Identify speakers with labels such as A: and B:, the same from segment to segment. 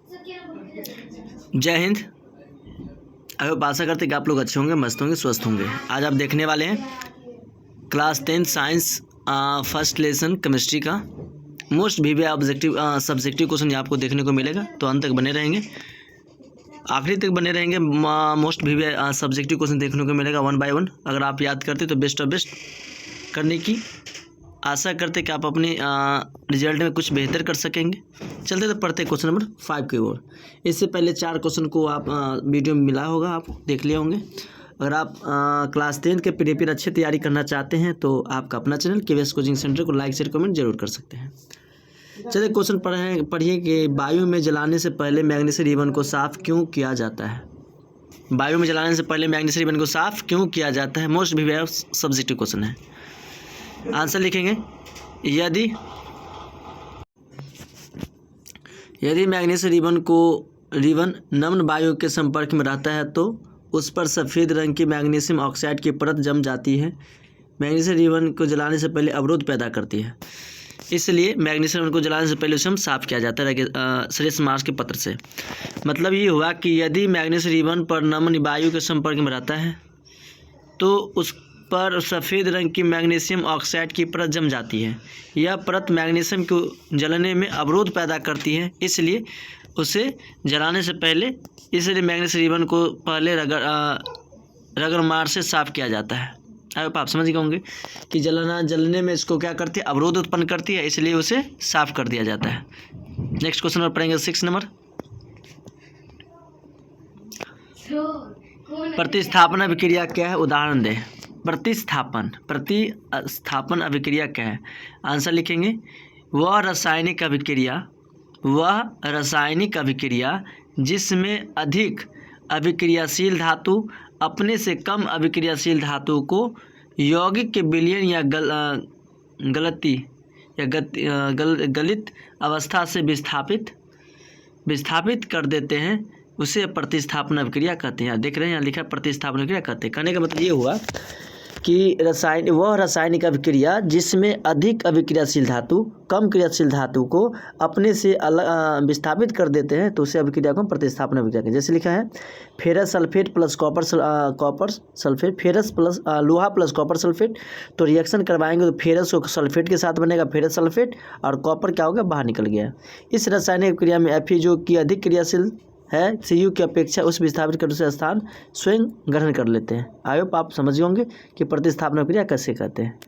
A: जय Hind. I hope आशा करते कि आप लोग अच्छे होंगे, मस्त होंगे, स्वस्थ होंगे। आज आप देखने वाले हैं class 10 science first lesson chemistry का most VVI objective subjective question आपको देखने को मिलेगा। तो अंत तक बने रहेंगे, आखिरी तक बने रहेंगे। मोस्ट वीवीआई सब्जेक्टिव क्वेश्चन देखने को मिलेगा 1 बाय 1। अगर आप याद करते तो बेस्ट ऑफ बेस्ट करने की आशा करते कि आप अपने रिजल्ट में कुछ बेहतर कर सकेंगे। चलते तो पढ़ते क्वेश्चन नंबर 5 की ओर। इससे पहले 4 क्वेश्चन को आप वीडियो में मिला होगा, आप देख लिए होंगे। अगर आप क्लास 10 के प्रीपेयर अच्छी तैयारी करना चाहते हैं तो आपका अपना चैनल केवीएस कोचिंग सेंटर को लाइक शेयर कमेंट जरूर कर सकते हैं। चलिए क्वेश्चन पढ़िए कि वायु में जलाने से पहले मैग्नीशियम रिबन को साफ क्यों किया जाता है। वायु में जलाने से पहले मैग्नीशियम रिबन को साफ क्यों किया जाता है, मोस्ट वीवीआई सब्जेक्टिव क्वेश्चन है। आंसर लिखेंगे, यदि मैग्नीशियम रिबन नम्न वायु के संपर्क में रहता है तो उस पर सफ़ेद रंग की मैग्नीशियम ऑक्साइड की परत जम जाती है। मैग्नीशियम रिबन को जलाने से पहले अवरोध पैदा करती है, इसलिए मैग्नीशियम रिबन को जलाने से पहले उसे हम साफ किया जाता है श्रेष्ठ मार्स के पत्र से। मतलब ये हुआ कि यदि मैग्नीशियम रिबन पर नम्न वायु के संपर्क में रहता है तो उस पर सफ़ेद रंग की मैग्नीशियम ऑक्साइड की परत जम जाती है। यह परत मैग्नीशियम को जलने में अवरोध पैदा करती है, इसलिए उसे जलाने से पहले मैग्नीशियम रिबन को पहले रगड़ मार से साफ किया जाता है। आप समझ गए होंगे कि जलने में इसको क्या करती है, अवरोध उत्पन्न करती है, इसलिए उसे साफ कर दिया जाता है। नेक्स्ट क्वेश्चन और पढ़ेंगे 6 नंबर। प्रतिस्थापन अभिक्रिया क्या है, उदाहरण दें। प्रतिस्थापन अभिक्रिया क्या है, आंसर लिखेंगे, वह रासायनिक अभिक्रिया जिसमें अधिक अभिक्रियाशील धातु अपने से कम अभिक्रियाशील धातु को यौगिक के विलयन या गलित अवस्था से विस्थापित कर देते हैं, उसे प्रतिस्थापन अभिक्रिया कहते हैं। देख रहे हैं यहाँ लिखा है प्रतिस्थापन अभिक्रिया कहते हैं। कहने का मतलब ये हुआ कि वह रासायनिक अभिक्रिया जिसमें अधिक अभिक्रियाशील धातु कम क्रियाशील धातु को अपने से अलग विस्थापित कर देते हैं, तो उसे अभिक्रिया को हम प्रतिस्थापन अभिक्रिया कहते हैं। जैसे लिखा है ferrous sulphate plus copper sulphate, ferrous plus लोहा प्लस कॉपर सल्फेट, तो रिएक्शन करवाएंगे तो फेरस को सल्फेट के साथ बनेगा फेरस सल्फेट, और कॉपर क्या होगा, बाहर निकल गया। इस रासायनिक अभिक्रिया में Fe जो कि अधिक क्रियाशील है Cu की अपेक्षा उस विस्थापित कर दूसरा स्थान स्वयं ग्रहण कर लेते हैं। आई होप आप समझ होंगे कि प्रतिस्थापन अभिक्रिया कैसे कहते हैं।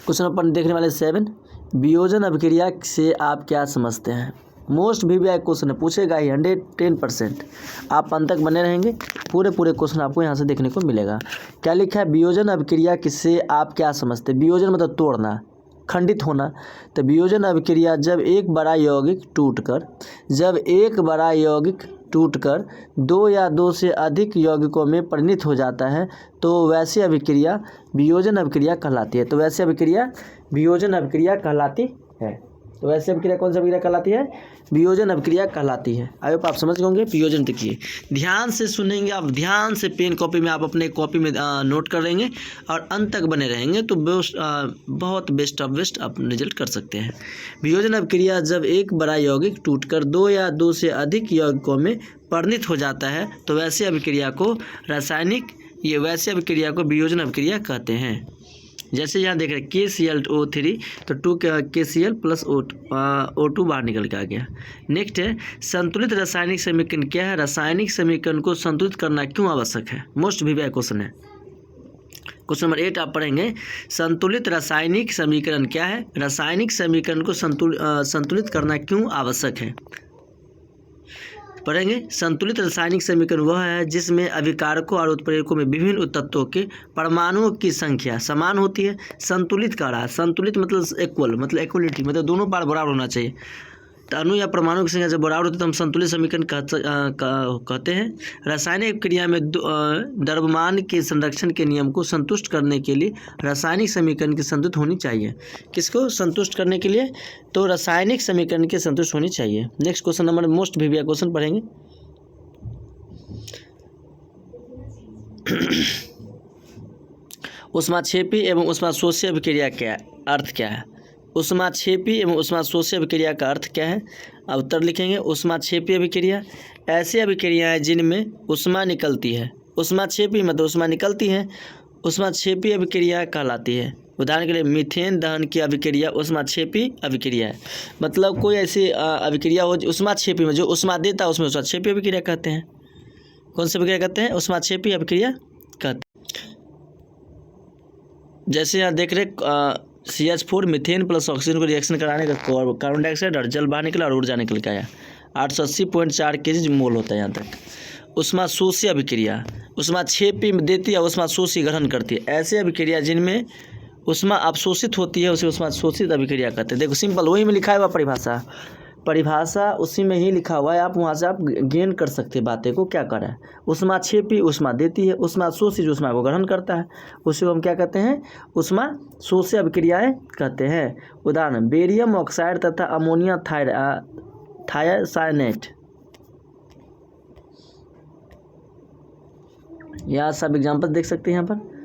A: क्वेश्चन अपन देखने वाले 7, वियोजन अभिक्रिया से आप क्या समझते हैं। मोस्ट वीवीआई क्वेश्चन है, पूछेगा ही 110%। आप अंत तक बने रहेंगे, पूरे क्वेश्चन आपको यहाँ से देखने को मिलेगा। क्या लिखा है, वियोजन अभिक्रिया से आप क्या समझते हैं। वियोजन मतलब तोड़ना, खंडित होना। तो वियोजन अभिक्रिया जब एक बड़ा यौगिक टूटकर 2 या 2 से अधिक यौगिकों में परिणत हो जाता है तो वैसी अभिक्रिया वियोजन अभिक्रिया कहलाती है। तो वैसी अभिक्रिया वियोजन अभिक्रिया कहलाती है। तो वैसी अभिक्रिया कौन सी अभिक्रिया कहलाती है, वियोजन अभिक्रिया कहलाती है। आई होप आप समझ होंगे। वियोजन देखिए, ध्यान से सुनेंगे आप, ध्यान से पेन कॉपी में आप अपने कॉपी में नोट कर लेंगे और अंत तक बने रहेंगे तो बहुत बेस्ट ऑफ बेस्ट आप रिजल्ट कर सकते हैं। वियोजन अभिक्रिया जब एक बड़ा यौगिक टूटकर 2 या 2 से अधिक यौगिकों में परिणत हो जाता है तो वैसी अभिक्रिया को वियोजन अभिक्रिया कहते हैं। जैसे यहाँ देख रहे हैं KClO3 तो 2 KCl प्लस O2 बाहर निकल के आ गया। नेक्स्ट है संतुलित रासायनिक समीकरण क्या है। रासायनिक समीकरण को संतुलित करना क्यों आवश्यक है, मोस्ट वीवीआई क्वेश्चन है। क्वेश्चन नंबर 8 आप पढ़ेंगे, संतुलित रासायनिक समीकरण क्या है। रासायनिक समीकरण को संतुलित करना क्यों आवश्यक है, पढ़ेंगे। संतुलित रासायनिक समीकरण वह है जिसमें अभिकारकों और उत्प्रेरकों में विभिन्न तत्वों के परमाणुओं की संख्या समान होती है। संतुलित का रहा, संतुलित मतलब इक्वल, मतलब इक्वलिटी, मतलब दोनों पार बराबर होना चाहिए। तो अणु या परमाणु की संख्या जब बराबर होती है तो हम संतुलित समीकरण कहते हैं। रासायनिक क्रिया में द्रव्यमान के संरक्षण के नियम को संतुष्ट करने के लिए रासायनिक समीकरण की संतुष्ट होनी चाहिए। किसको संतुष्ट करने के लिए, तो रासायनिक समीकरण की संतुष्ट होनी चाहिए। Next question number most VVI question पढ़ेंगे। ऊष्माक्षेपी एवं ऊष्माशोषी अभिक्रिया क्या अर्थ क्या है। ऊष्माक्षेपी एवं ऊष्माशोषी अभिक्रिया का अर्थ क्या है? अब उत्तर लिखेंगे। ऊष्माक्षेपी अभिक्रिया ऐसी अभिक्रियाएं जिनमें ऊष्मा निकलती है। ऊष्माक्षेपी मतलब ऊष्मा निकलती है, ऊष्माक्षेपी अभिक्रिया कहलाती है। उदाहरण के लिए मीथेन दहन की अभिक्रिया ऊष्माक्षेपी अभिक्रिया है। मतलब कोई ऐसी अभिक्रिया हो ऊष्माक्षेपी में जो ऊष्मा देता है उसमें ऊष्माक्षेपी अभिक्रिया कहते हैं। कौन सी अभिक्रिया कहते हैं? ऊष्माक्षेपी अभिक्रिया कहते हैं। जैसे यहाँ देख रहे CH4 मीथेन प्लस ऑक्सीजन को रिएक्शन कराने का कार्बन डाइऑक्साइड और जल बाहर निकला और ऊर्जा निकल के आया। 880.4 kg मोल होता है यहाँ तक। ऊष्माशोषी अभिक्रिया ऊष्माक्षेपी में देती है, ऊष्माशोषी ग्रहण करती है। ऐसे अभिक्रिया जिनमें ऊष्मा अवशोषित होती है उसे ऊष्माशोषित अभिक्रिया कहते हैं। देखो सिंपल वही में लिखा हुआ परिभाषा उसी में ही लिखा हुआ है। आप वहाँ से आप गेन कर सकते हैं बातें को। क्या कर रहा है? ऊष्माक्षेपी ऊष्मा देती है, ऊष्माशोषी जो ऊष्मा को ग्रहण करता है उसे हम क्या कहते हैं? ऊष्माशोषी अभिक्रियाएं कहते हैं। उदाहरण बेरियम ऑक्साइड तथा अमोनिया थायोसायनेट। यहाँ सब एग्जाम्पल देख सकते हैं यहाँ पर।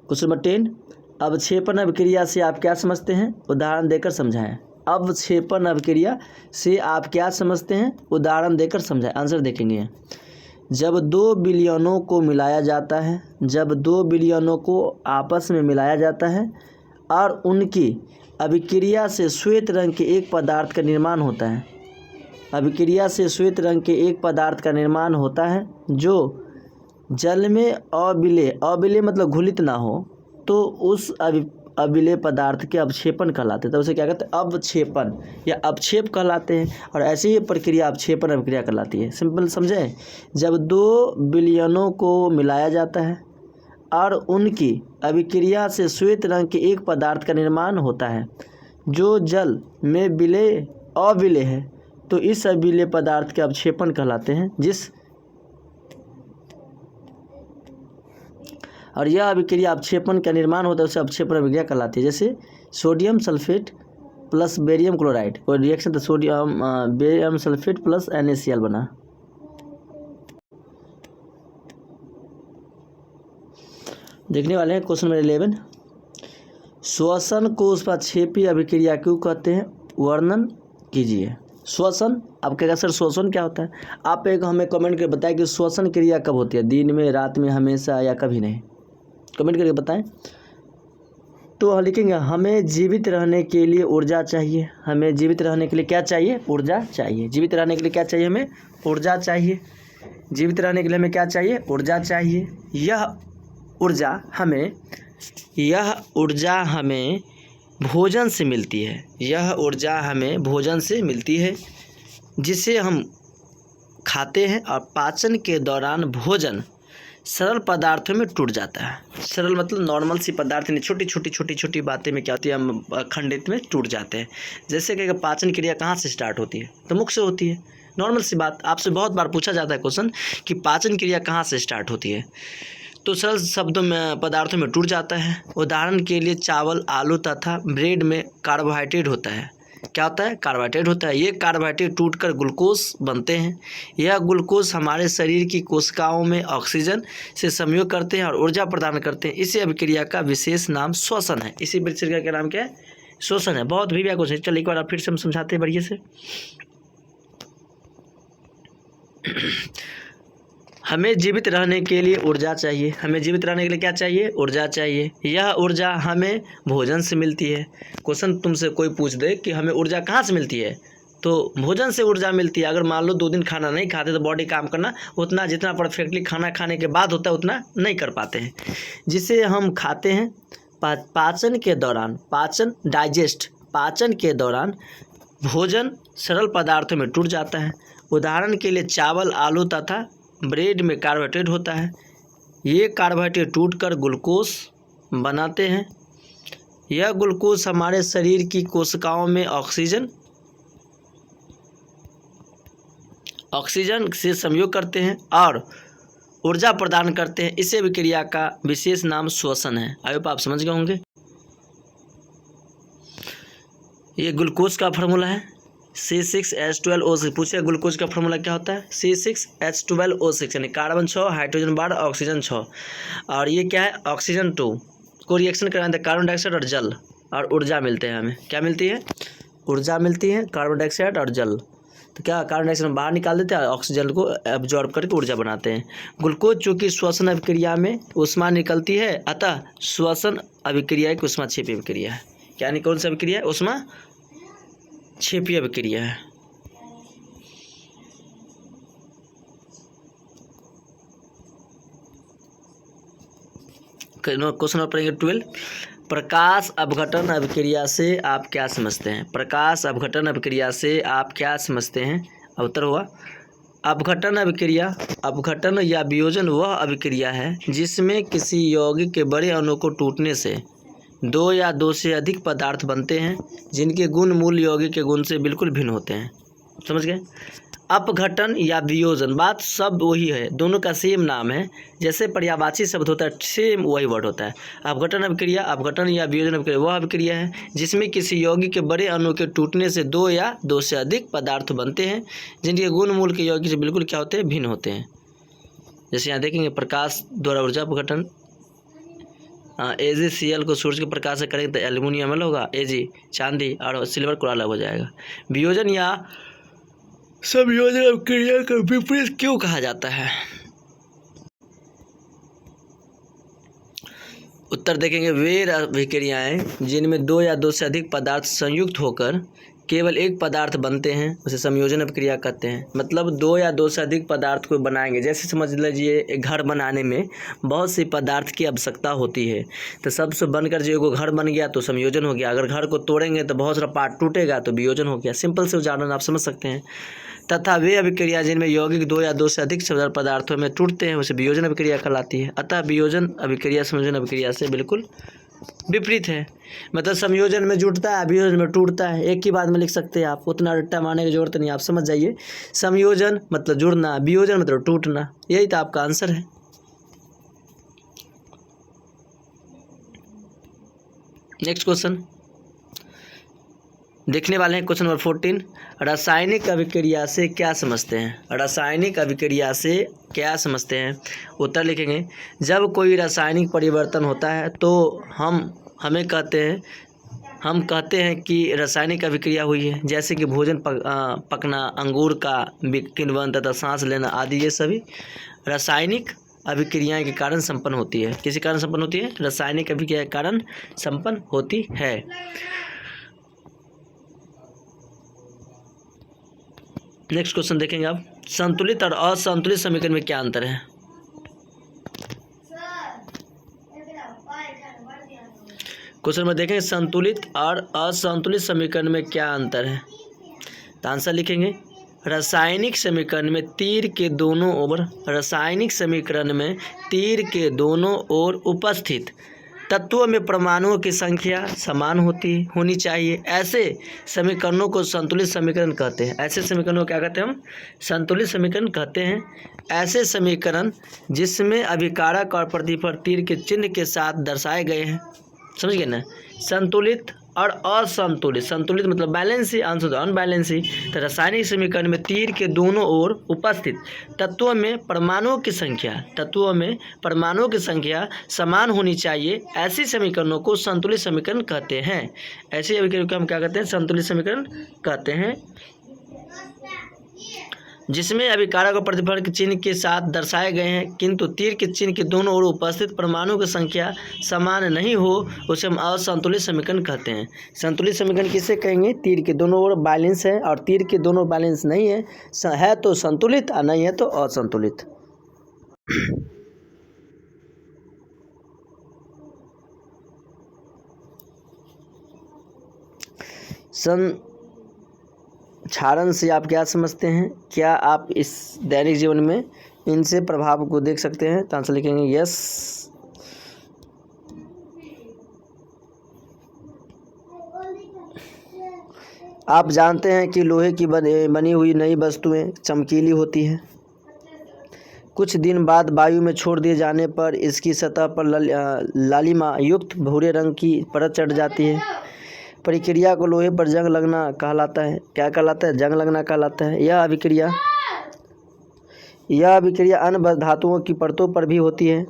A: क्वेश्चन नंबर 10, अवक्षेपण अभिक्रिया से आप क्या समझते हैं? उदाहरण देकर समझाएं। अवक्षेपण अभिक्रिया से आप क्या समझते हैं? उदाहरण देकर समझाएं। आंसर देखेंगे। जब 2 विलयनों को मिलाया जाता है, जब 2 विलयनों को आपस में मिलाया जाता है और उनकी अभिक्रिया से श्वेत रंग के एक पदार्थ का निर्माण होता है। अभिक्रिया से श्वेत रंग के एक पदार्थ का निर्माण होता है जो जल में अविलेय मतलब घुलित ना हो, तो उस अविलेय पदार्थ के अवक्षेपण कहलाते हैं। तो उसे क्या कहते हैं? अवक्षेपण या अवक्षेप कहलाते हैं। और ऐसी ही प्रक्रिया अवक्षेपण अभिक्रिया कहलाती है। सिंपल समझें। जब 2 विलयनों को मिलाया जाता है और उनकी अभिक्रिया से श्वेत रंग के एक पदार्थ का निर्माण होता है जो जल में अविलेय है, तो इस अविलेय पदार्थ के अवक्षेपण कहलाते हैं। और यह अभिक्रिया अवक्षेपण का निर्माण होता है उसे अवक्षेपण अभिक्रिया कहलाती है। जैसे sodium sulphate plus barium chloride कोई रिएक्शन तो बेरियम सल्फेट प्लस NaCl बना। देखने वाले हैं क्वेश्चन नंबर 11, श्वसन को ऊष्माक्षेपी अभिक्रिया क्यों कहते हैं? वर्णन कीजिए। श्वसन, आप कहेगा सर श्वसन क्या होता है? आप एक हमें कमेंट करके बताएं कि श्वसन क्रिया कब होती है, दिन में, रात में, हमेशा या कभी नहीं? कमेंट करके बताएं। तो लिखेंगे हमें जीवित रहने के लिए ऊर्जा चाहिए। हमें जीवित रहने के लिए क्या चाहिए? ऊर्जा चाहिए। जीवित रहने के लिए क्या चाहिए? हमें ऊर्जा चाहिए। जीवित रहने के लिए हमें क्या चाहिए? ऊर्जा चाहिए। यह ऊर्जा हमें भोजन से मिलती है। यह ऊर्जा हमें भोजन से मिलती है जिसे हम खाते हैं और पाचन के दौरान भोजन सरल पदार्थों में टूट जाता है। सरल मतलब नॉर्मल सी पदार्थ नहीं, छोटी बातें में क्या होती है? हम खंडित में टूट जाते हैं। जैसे कि पपाचन क्रिया कहाँ से स्टार्ट होती है? तो मुख से होती है। नॉर्मल सी बात, आपसे बहुत बार पूछा जाता है क्वेश्चन कि पाचन क्रिया कहाँ से स्टार्ट होती है, तो सरल शब्दों में पदार्थों में टूट जाता है। उदाहरण के लिए चावल, आलू तथा ब्रेड में कार्बोहाइड्रेट होता है। क्या होता है? कार्बोहाइड्रेट होता है। ये कार्बोहाइड्रेट टूटकर ग्लूकोज बनते हैं। यह ग्लूकोज हमारे शरीर की कोशिकाओं में ऑक्सीजन से संयोग करते हैं और ऊर्जा प्रदान करते हैं। इसी अभिक्रिया का विशेष नाम श्वसन है। इसी अभिक्रिया का नाम क्या है? श्वसन है। बहुत भी क्वेश्चन, चलिए एक बार फिर से हम समझाते हैं बढ़िया से। हमें जीवित रहने के लिए ऊर्जा चाहिए। हमें जीवित रहने के लिए क्या चाहिए? ऊर्जा चाहिए। यह ऊर्जा हमें भोजन से मिलती है। क्वेश्चन तुमसे कोई पूछ दे कि हमें ऊर्जा कहाँ से मिलती है, तो भोजन से ऊर्जा मिलती है। अगर मान लो 2 दिन खाना नहीं खाते तो बॉडी काम करना उतना जितना परफेक्टली खाना खाने के बाद होता है उतना नहीं कर पाते हैं। जिसे हम खाते हैं पाचन के दौरान, पाचन के दौरान भोजन सरल पदार्थों में टूट जाता है। उदाहरण के लिए चावल, आलू तथा ब्रेड में कार्बोहाइड्रेट होता है। ये कार्बोहाइड्रेट टूटकर ग्लूकोज बनाते हैं। यह ग्लूकोज हमारे शरीर की कोशिकाओं में ऑक्सीजन से संयोग करते हैं और ऊर्जा प्रदान करते हैं। इस अभिक्रिया का विशेष नाम श्वसन है। आई होप आप समझ गए होंगे। ये ग्लूकोज का फार्मूला है। C6H12O6 पूछे ग्लूकोज का फॉर्मूला क्या होता है? C6H12O6 यानी कार्बन 6, हाइड्रोजन 12, ऑक्सीजन 6। और ये क्या है? ऑक्सीजन 2 को रिएक्शन कराने कार्बन डाइऑक्साइड और जल और ऊर्जा मिलते हैं। हमें क्या मिलती है? ऊर्जा मिलती है, कार्बन डाइऑक्साइड और जल। तो क्या कार्बन डाइऑक्साइड बाहर निकाल देते हैं, ऑक्सीजन को एब्जॉर्ब करके ऊर्जा बनाते हैं। ग्लूकोज चूँकि श्वसन अभिक्रिया में ऊष्मा निकलती है, अतः श्वसन अभिक्रिया एक ऊष्मा क्षेपी अभिक्रिया है। क्या नहीं, कौन सी अभिक्रिया है? ऊष्मा क्षेपी अभिक्रिया है। क्वेश्चन नंबर पढ़ेंगे 12। प्रकाश अपघटन अभिक्रिया से आप क्या समझते हैं? प्रकाश अपघटन अभिक्रिया से आप क्या समझते हैं? उत्तर हुआ अपघटन अभिक्रिया। अपघटन या वियोजन वह अभिक्रिया है जिसमें किसी यौगिक के बड़े अणु को टूटने से दो या दो से अधिक पदार्थ बनते हैं जिनके गुण मूल यौगिक के गुण से बिल्कुल भिन्न होते हैं। समझ गए? अपघटन या वियोजन बात सब वही है, दोनों का सेम नाम है। जैसे पर्यायवाची शब्द होता है, सेम वही वर्ड होता है। अपघटन अभिक्रिया, अपघटन या वियोजन अभिक्रिया वह अभिक्रिया है जिसमें किसी यौगिक के बड़े अणु के टूटने से दो या दो से अधिक पदार्थ बनते हैं जिनके गुण मूल के यौगिक से बिल्कुल क्या होते हैं? भिन्न होते हैं। जैसे यहाँ देखेंगे प्रकाश द्वारा ऊर्जा अपघटन, AgCl को सूर्य के प्रकाश से करेंगे तो एल्यूमिनियम अम्ल होगा, Ag चांदी और सिल्वर कोरा अलग हो जाएगा। वियोजन या संयोजन अभिक्रिया का विपरीत क्यों कहा जाता है? उत्तर देखेंगे वे अभिक्रियाएं जिनमें दो या दो से अधिक पदार्थ संयुक्त होकर केवल एक पदार्थ बनते हैं उसे संयोजन अभिक्रिया कहते हैं। मतलब दो या दो से अधिक पदार्थ को बनाएंगे। जैसे समझ लीजिए घर बनाने में बहुत सी पदार्थ की आवश्यकता होती है, तो सबसे बनकर जो घर बन गया तो संयोजन हो गया। अगर घर को तोड़ेंगे तो बहुत सारा पार्ट टूटेगा तो वियोजन हो गया। सिंपल से उदाहरण आप समझ सकते हैं। तथा वे अभिक्रिया जिनमें यौगिक दो या दो से अधिक पदार्थों में टूटते हैं उसे वियोजन अभिक्रिया कहलाती है। अतः वियोजन अभिक्रिया संयोजन अभिक्रिया से बिल्कुल विपरीत है। मतलब संयोजन में जुड़ता है, वियोजन में टूटता है। एक ही बात में लिख सकते हैं आप, उतना रट्टा मारने की जरूरत नहीं, आप समझ जाइए। संयोजन मतलब जुड़ना, वियोजन मतलब टूटना। यही तो आपका आंसर है। नेक्स्ट क्वेश्चन देखने वाले हैं, क्वेश्चन नंबर 14। रासायनिक अभिक्रिया से क्या समझते हैं? रासायनिक अभिक्रिया से क्या समझते हैं? उत्तर लिखेंगे जब कोई रासायनिक परिवर्तन होता है तो हम कहते हैं कि रासायनिक अभिक्रिया हुई है। जैसे कि भोजन पकना, अंगूर का किण्वन तथा सांस लेना आदि, ये सभी रासायनिक अभिक्रियाएं के कारण संपन्न होती है। किसी कारण संपन्न होती है? रासायनिक अभिक्रिया के कारण संपन्न होती है। नेक्स्ट क्वेश्चन देखेंगे आप, संतुलित और असंतुलित समीकरण में क्या अंतर है? क्वेश्चन में देखेंगे संतुलित और असंतुलित समीकरण में क्या अंतर है। तो आंसर लिखेंगे रासायनिक समीकरण में तीर के दोनों ओर उपस्थित तत्वों में परमाणुओं की संख्या समान होनी चाहिए। ऐसे समीकरणों को संतुलित समीकरण कहते हैं। ऐसे समीकरणों को क्या कहते हैं? हम संतुलित समीकरण कहते हैं। ऐसे समीकरण जिसमें अभिकारक और प्रतिफल तीर के चिन्ह के साथ दर्शाए गए हैं। समझ गए ना? संतुलित और असंतुलित। संतुलित मतलब बैलेंसी, अनसंतुलित अनबैलेंसी। तो रासायनिक समीकरण में तीर के दोनों ओर उपस्थित तत्वों में परमाणुओं की संख्या समान होनी चाहिए। ऐसी समीकरणों को संतुलित समीकरण कहते हैं। ऐसे अभिक्रिया को हम क्या कहते हैं? संतुलित समीकरण कहते हैं। जिसमें अभिकारक और प्रतिफल के चिन्ह के साथ दर्शाए गए हैं किंतु तीर के चिन्ह के दोनों ओर उपस्थित परमाणुओं की संख्या समान नहीं हो, उसे हम असंतुलित समीकरण कहते हैं। संतुलित समीकरण किसे कहेंगे? तीर के दोनों ओर बैलेंस है और तीर के दोनों बैलेंस नहीं है तो संतुलित और नहीं है तो असंतुलित। क्षारण से आप क्या समझते हैं? क्या आप इस दैनिक जीवन में इनसे प्रभाव को देख सकते हैं? तो आंसर लिखेंगे यस। आप जानते हैं कि लोहे की बनी हुई नई वस्तुएं चमकीली होती हैं। कुछ दिन बाद वायु में छोड़ दिए जाने पर इसकी सतह पर लालिमा युक्त भूरे रंग की परत चढ़ जाती है। प्रक्रिया को लोहे पर जंग लगना कहलाता है। क्या कहलाता है? जंग लगना कहलाता है। यह अभिक्रिया अन्य धातुओं की परतों पर भी होती है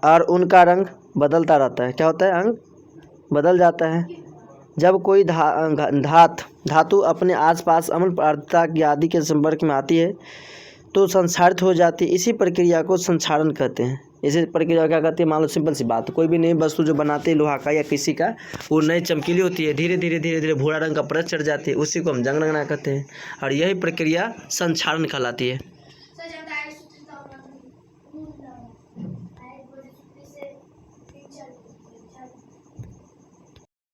A: और उनका रंग बदलता रहता है। क्या होता है? रंग बदल जाता है। जब कोई धातु अपने आसपास अम्ल पदार्थ आदि के संपर्क में आती है तो संक्षारित हो जाती है। इसी प्रक्रिया को संक्षारण कहते हैं। इसी प्रक्रिया क्या कहते हैं? मान लो सिंपल सी बात, कोई भी नई वस्तु जो बनाते हैं लोहा का या किसी का, वो नई चमकीली होती है, धीरे धीरे भूरा रंग का परत चढ़ जाती है, उसी को हम जंग लगना कहते हैं और यही प्रक्रिया संक्षारण कहलाती है।